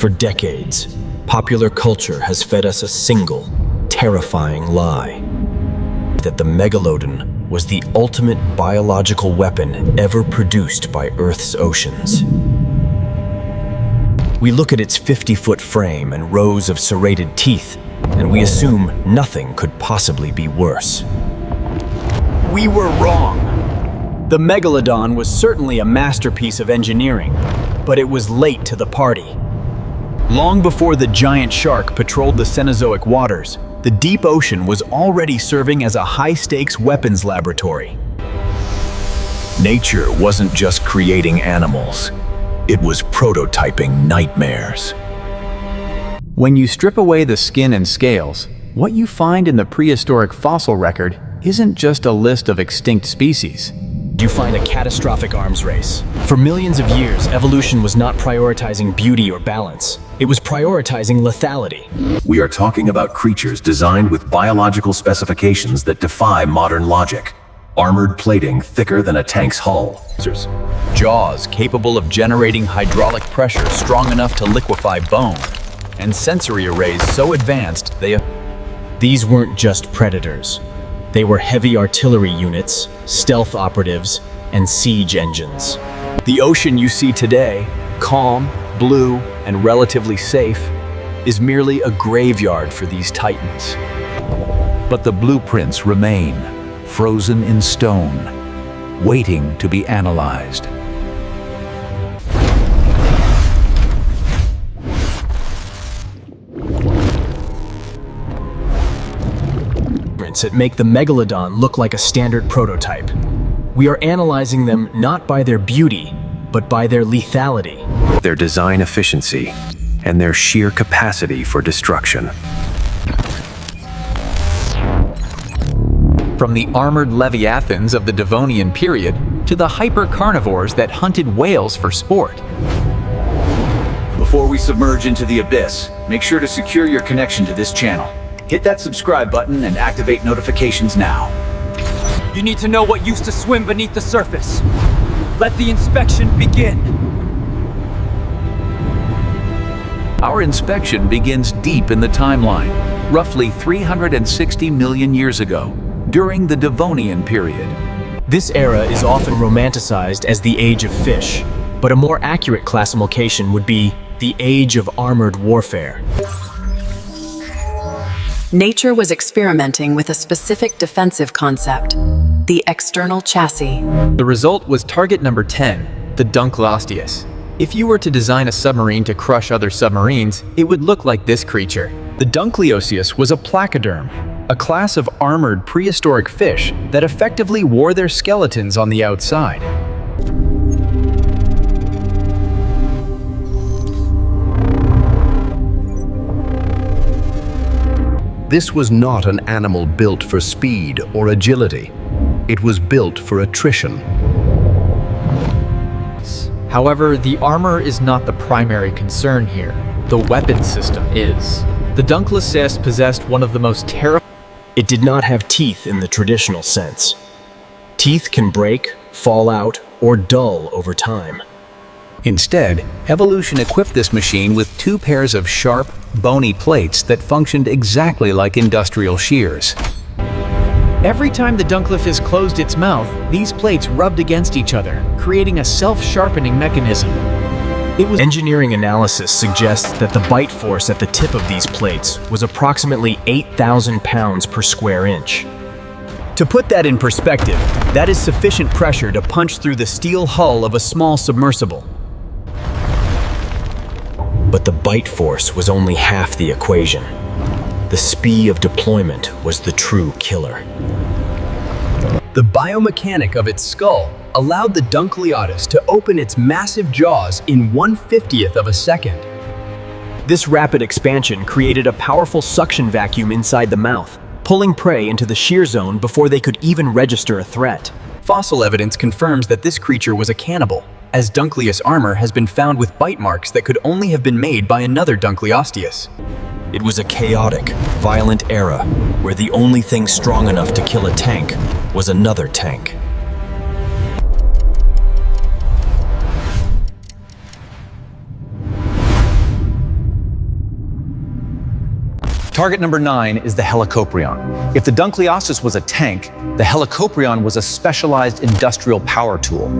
For decades, popular culture has fed us a single, terrifying lie: that the Megalodon was the ultimate biological weapon ever produced by Earth's oceans. We look at its 50-foot frame and rows of serrated teeth, and we assume nothing could possibly be worse. We were wrong. The Megalodon was certainly a masterpiece of engineering, but it was late to the party. Long before the giant shark patrolled the Cenozoic waters, the deep ocean was already serving as a high-stakes weapons laboratory. Nature wasn't just creating animals, it was prototyping nightmares. When you strip away the skin and scales, what you find in the prehistoric fossil record isn't just a list of extinct species. You find a catastrophic arms race. For millions of years, evolution was not prioritizing beauty or balance. It was prioritizing lethality. We are talking about creatures designed with biological specifications that defy modern logic. Armored plating thicker than a tank's hull. Jaws capable of generating hydraulic pressure strong enough to liquefy bone. And sensory arrays so advanced These weren't just predators. They were heavy artillery units, stealth operatives, and siege engines. The ocean you see today, calm, blue, and relatively safe, is merely a graveyard for these titans. But the blueprints remain, frozen in stone, waiting to be analyzed. That make the Megalodon look like a standard prototype. We are analyzing them not by their beauty, but by their lethality. Their design efficiency, and their sheer capacity for destruction. From the armored leviathans of the Devonian period to the hyper-carnivores that hunted whales for sport. Before we submerge into the abyss, make sure to secure your connection to this channel. Hit that subscribe button and activate notifications now. You need to know what used to swim beneath the surface. Let the inspection begin. Our inspection begins deep in the timeline, roughly 360 million years ago, during the Devonian period. This era is often romanticized as the Age of Fish, but a more accurate classification would be the Age of Armored Warfare. Nature was experimenting with a specific defensive concept, the external chassis. The result was target number 10, the Dunkleosteus. If you were to design a submarine to crush other submarines, it would look like this creature. The Dunkleosteus was a placoderm, a class of armored prehistoric fish that effectively wore their skeletons on the outside. This was not an animal built for speed or agility. It was built for attrition. However, the armor is not the primary concern here. The weapon system is. The Dunkleosteus possessed one of the most terrifying. It did not have teeth in the traditional sense. Teeth can break, fall out, or dull over time. Instead, evolution equipped this machine with two pairs of sharp, bony plates that functioned exactly like industrial shears. Every time the Dunkleosteus closed its mouth, these plates rubbed against each other, creating a self-sharpening mechanism. Engineering analysis suggests that the bite force at the tip of these plates was approximately 8,000 pounds per square inch. To put that in perspective, that is sufficient pressure to punch through the steel hull of a small submersible. But the bite force was only half the equation. The speed of deployment was the true killer. The biomechanic of its skull allowed the Dunkleosteus to open its massive jaws in 1/50th of a second. This rapid expansion created a powerful suction vacuum inside the mouth, pulling prey into the shear zone before they could even register a threat. Fossil evidence confirms that this creature was a cannibal, as Dunkleosteus armor has been found with bite marks that could only have been made by another Dunkleosteus. It was a chaotic, violent era where the only thing strong enough to kill a tank was another tank. Target number 9 is the Helicoprion. If the Dunkleosteus was a tank, the Helicoprion was a specialized industrial power tool.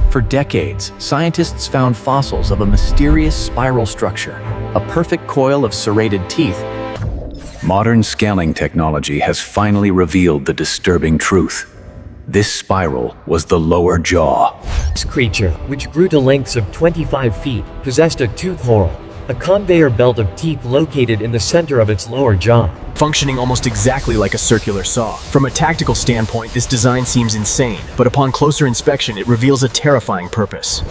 For decades, scientists found fossils of a mysterious spiral structure, a perfect coil of serrated teeth. Modern scaling technology has finally revealed the disturbing truth. This spiral was the lower jaw. This creature, which grew to lengths of 25 feet, possessed a tooth whorl, a conveyor belt of teeth located in the center of its lower jaw. Functioning almost exactly like a circular saw. From a tactical standpoint, this design seems insane, but upon closer inspection, it reveals a terrifying purpose.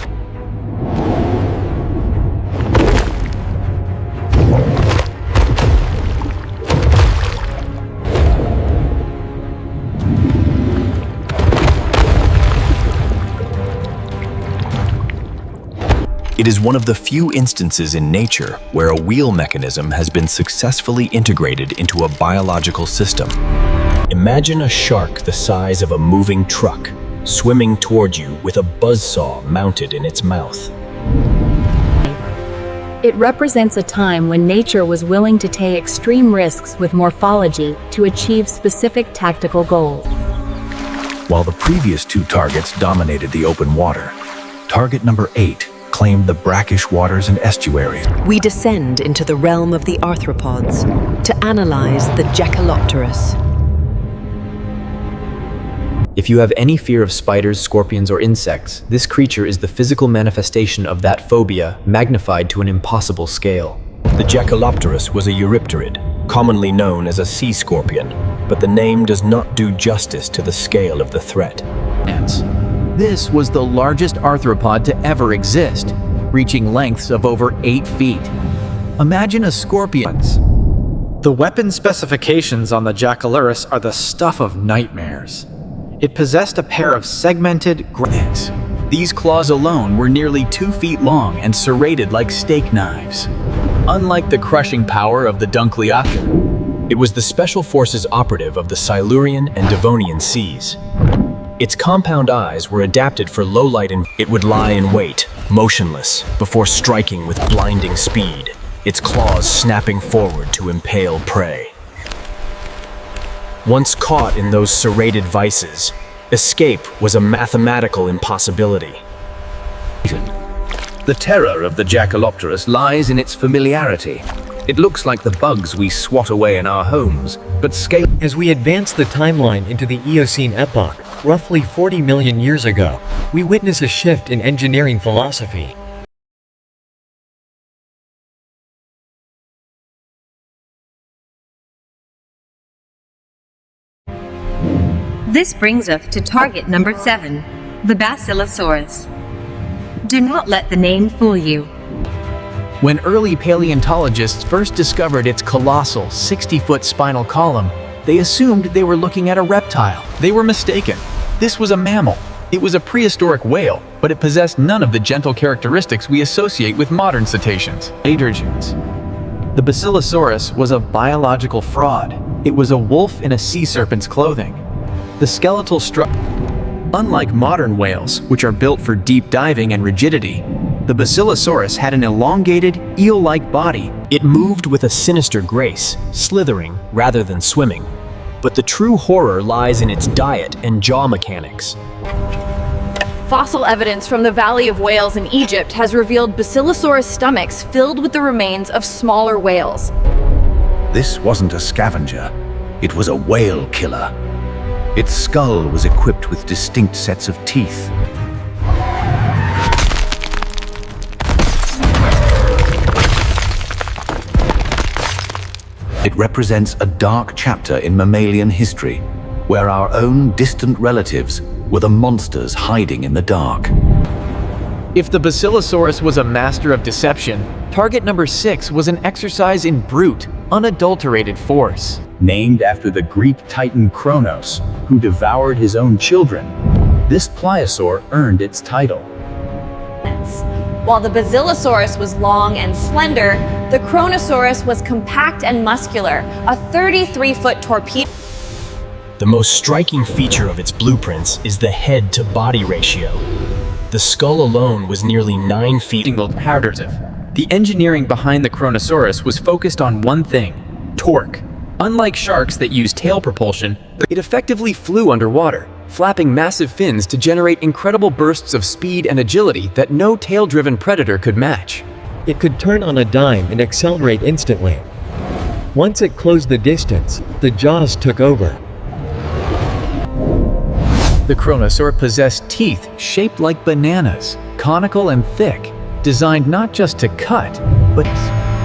It is one of the few instances in nature where a wheel mechanism has been successfully integrated into a biological system. Imagine a shark the size of a moving truck, swimming toward you with a buzzsaw mounted in its mouth. It represents a time when nature was willing to take extreme risks with morphology to achieve specific tactical goals. While the previous 2 targets dominated the open water, target number 8 claimed the brackish waters and estuaries. We descend into the realm of the arthropods to analyze the Jackalopterus. If you have any fear of spiders, scorpions, or insects, this creature is the physical manifestation of that phobia magnified to an impossible scale. The Jackalopterus was a eurypterid, commonly known as a sea scorpion, but the name does not do justice to the scale of the threat. This was the largest arthropod to ever exist, reaching lengths of over 8 feet. Imagine a scorpion. The weapon specifications on the Jackalopterus are the stuff of nightmares. It possessed a pair of segmented grits. These claws alone were nearly 2 feet long and serrated like steak knives. Unlike the crushing power of the Dunkleosteus, it was the Special Forces operative of the Silurian and Devonian seas. Its compound eyes were adapted for low light and it would lie in wait, motionless, before striking with blinding speed, its claws snapping forward to impale prey. Once caught in those serrated vices, escape was a mathematical impossibility. The terror of the Jackalopterus lies in its familiarity. It looks like the bugs we swat away in our homes, but scale. As we advance the timeline into the Eocene epoch, roughly 40 million years ago, we witness a shift in engineering philosophy. This brings us to target number 7, the Basilosaurus. Do not let the name fool you. When early paleontologists first discovered its colossal 60-foot spinal column, they assumed they were looking at a reptile. They were mistaken. This was a mammal. It was a prehistoric whale, but it possessed none of the gentle characteristics we associate with modern cetaceans. The Basilosaurus was a biological fraud. It was a wolf in a sea serpent's clothing. The skeletal structure. Unlike modern whales, which are built for deep diving and rigidity, the Basilosaurus had an elongated, eel-like body. It moved with a sinister grace, slithering rather than swimming. But the true horror lies in its diet and jaw mechanics. Fossil evidence from the Valley of Whales in Egypt has revealed Basilosaurus stomachs filled with the remains of smaller whales. This wasn't a scavenger. It was a whale killer. Its skull was equipped with distinct sets of teeth. It represents a dark chapter in mammalian history, where our own distant relatives were the monsters hiding in the dark. If the Basilosaurus was a master of deception, target number 6 was an exercise in brute, unadulterated force. named after the Greek titan Kronos, who devoured his own children, this pliosaur earned its title. While the Basilosaurus was long and slender, the Kronosaurus was compact and muscular, a 33-foot torpedo. The most striking feature of its blueprints is the head-to-body ratio. The skull alone was nearly 9 feet. The engineering behind the Kronosaurus was focused on one thing: torque. Unlike sharks that use tail propulsion, it effectively flew underwater, flapping massive fins to generate incredible bursts of speed and agility that no tail-driven predator could match. It could turn on a dime and accelerate instantly. Once it closed the distance, the jaws took over. The Kronosaur possessed teeth shaped like bananas, conical and thick, designed not just to cut, but...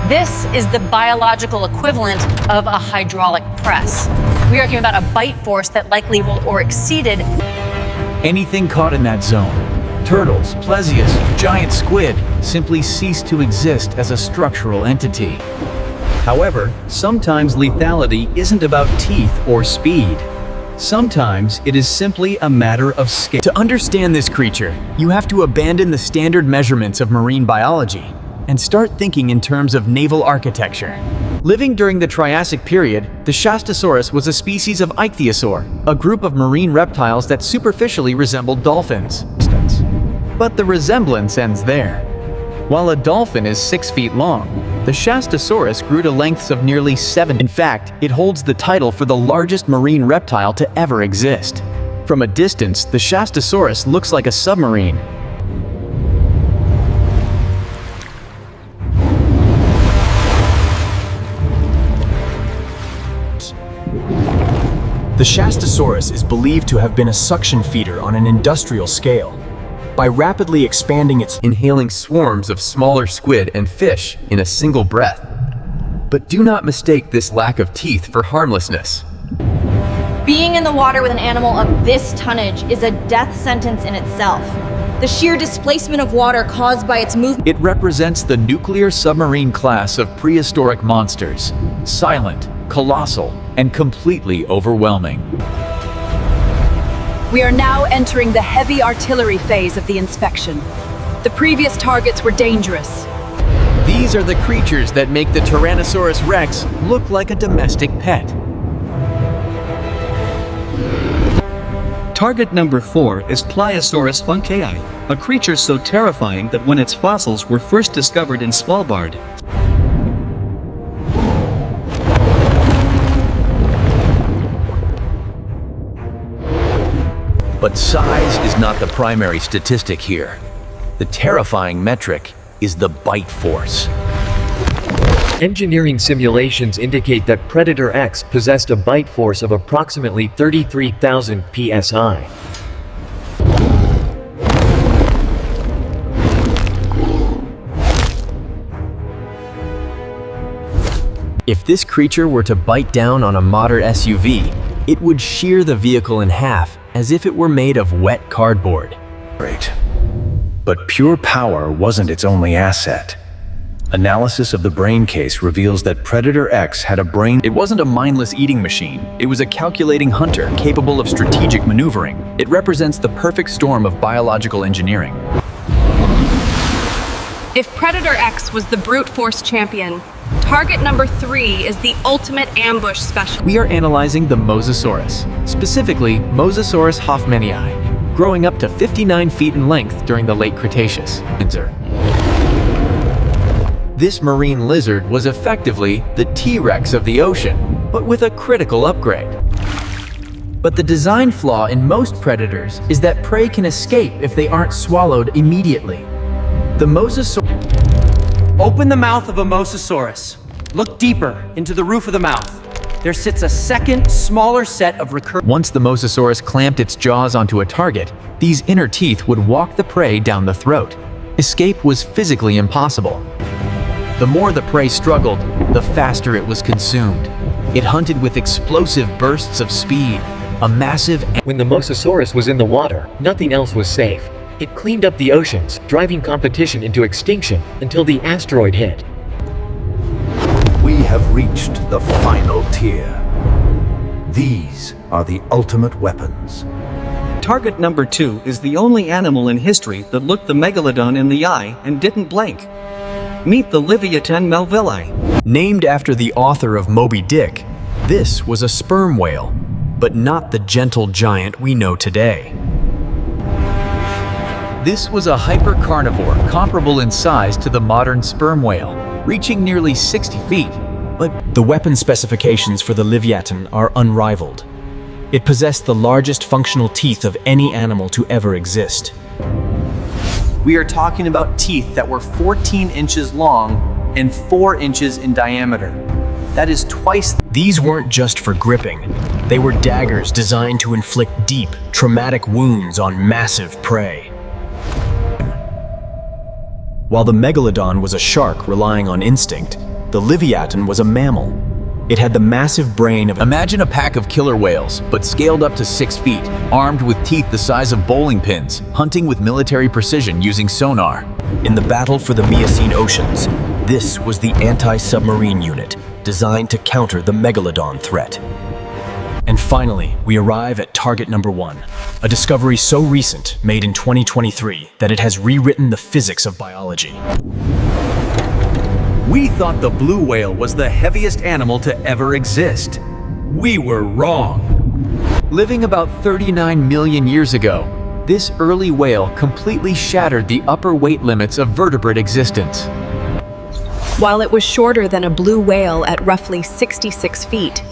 This is the biological equivalent of a hydraulic press. We are talking about a bite force that likely will or exceeded Anything caught in that zone, turtles, plesias, giant squid, simply cease to exist as a structural entity. However, sometimes lethality isn't about teeth or speed. Sometimes it is simply a matter of scale. To understand this creature, you have to abandon the standard measurements of marine biology and start thinking in terms of naval architecture. Living during the Triassic period, the Shastasaurus was a species of ichthyosaur, a group of marine reptiles that superficially resembled dolphins. But the resemblance ends there. While a dolphin is 6 feet long, the Shastasaurus grew to lengths of nearly 7. In fact, it holds the title for the largest marine reptile to ever exist. From a distance, the Shastasaurus looks like a submarine. The Shastasaurus is believed to have been a suction feeder on an industrial scale. By rapidly expanding its inhaling swarms of smaller squid and fish in a single breath. But do not mistake this lack of teeth for harmlessness. Being in the water with an animal of this tonnage is a death sentence in itself. The sheer displacement of water caused by its movement. It represents the nuclear submarine class of prehistoric monsters, silent, colossal, and completely overwhelming. We are now entering the heavy artillery phase of the inspection. The previous targets were dangerous. These are the creatures that make the Tyrannosaurus Rex look like a domestic pet. Target number 4 is Pliosaurus funkei, a creature so terrifying that when its fossils were first discovered in Svalbard, But size is not the primary statistic here. The terrifying metric is the bite force. Engineering simulations indicate that Predator X possessed a bite force of approximately 33,000 psi. If this creature were to bite down on a modern SUV, it would shear the vehicle in half as if it were made of wet cardboard. Great. But pure power wasn't its only asset. Analysis of the brain case reveals that Predator X had a brain. It wasn't a mindless eating machine. It was a calculating hunter capable of strategic maneuvering. It represents the perfect storm of biological engineering. If Predator X was the brute force champion, target number 3 is the ultimate ambush specialist. We are analyzing the Mosasaurus, specifically Mosasaurus hoffmanii, growing up to 59 feet in length during the late Cretaceous. This marine lizard was effectively the T-Rex of the ocean, but with a critical upgrade. But the design flaw in most predators is that prey can escape if they aren't swallowed immediately. The Mosasaurus... Open the mouth of a Mosasaurus. Look deeper into the roof of the mouth. There sits a second, smaller set of recurrent... Once the Mosasaurus clamped its jaws onto a target, these inner teeth would walk the prey down the throat. Escape was physically impossible. The more the prey struggled, the faster it was consumed. It hunted with explosive bursts of speed, a massive... When the Mosasaurus was in the water, nothing else was safe. It cleaned up the oceans, driving competition into extinction until the asteroid hit. We have reached the final tier. These are the ultimate weapons. target number 2 is the only animal in history that looked the Megalodon in the eye and didn't blink. Meet the Livyatan melvilli. Named after the author of Moby Dick, this was a sperm whale, but not the gentle giant we know today. This was a hyper-carnivore comparable in size to the modern sperm whale, reaching nearly 60 feet. But the weapon specifications for the Livyatan are unrivaled. It possessed the largest functional teeth of any animal to ever exist. We are talking about teeth that were 14 inches long and 4 inches in diameter. That is twice. These weren't just for gripping. They were daggers designed to inflict deep, traumatic wounds on massive prey. While the Megalodon was a shark relying on instinct, the Livyatan was a mammal. It had the massive brain of... Imagine a pack of killer whales, but scaled up to 6 feet, armed with teeth the size of bowling pins, hunting with military precision using sonar. In the battle for the Miocene oceans, this was the Anti-Submarine unit, designed to counter the Megalodon threat. And finally, we arrive at target number 1, a discovery so recent, made in 2023, that it has rewritten the physics of biology. We thought the blue whale was the heaviest animal to ever exist. We were wrong. Living about 39 million years ago, this early whale completely shattered the upper weight limits of vertebrate existence. While it was shorter than a blue whale at roughly 66 feet,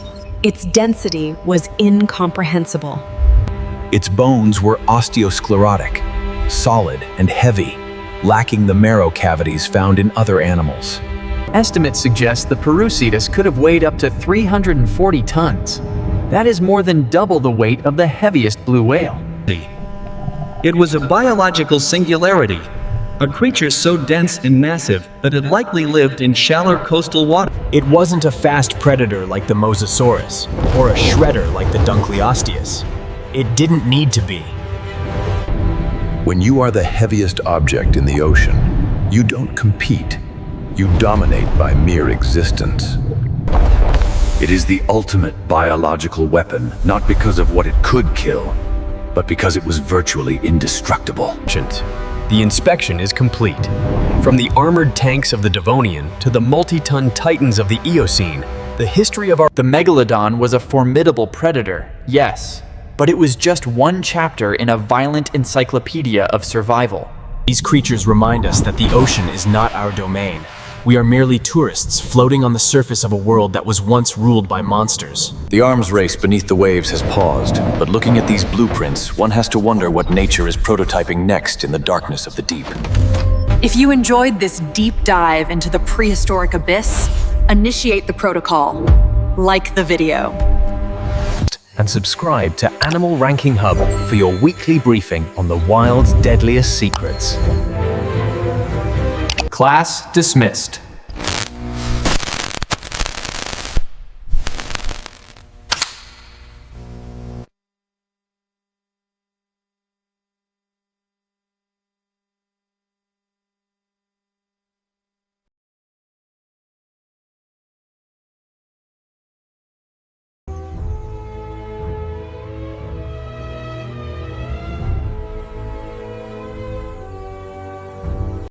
its density was incomprehensible. Its bones were osteosclerotic, solid and heavy, lacking the marrow cavities found in other animals. Estimates suggest the Perucetus could have weighed up to 340 tons. That is more than double the weight of the heaviest blue whale. It was a biological singularity, a creature so dense and massive that it likely lived in shallow coastal water. It wasn't a fast predator like the Mosasaurus, or a shredder like the Dunkleosteus. It didn't need to be. When you are the heaviest object in the ocean, you don't compete. You dominate by mere existence. It is the ultimate biological weapon, not because of what it could kill, but because it was virtually indestructible. The inspection is complete. From the armored tanks of the Devonian to the multi-ton titans of the Eocene, the history of The Megalodon was a formidable predator, yes, but it was just one chapter in a violent encyclopedia of survival. These creatures remind us that the ocean is not our domain. We are merely tourists floating on the surface of a world that was once ruled by monsters. The arms race beneath the waves has paused, but looking at these blueprints, one has to wonder what nature is prototyping next in the darkness of the deep. If you enjoyed this deep dive into the prehistoric abyss, initiate the protocol. Like the video. And subscribe to Animal Ranking Hub for your weekly briefing on the wild's deadliest secrets. Class dismissed.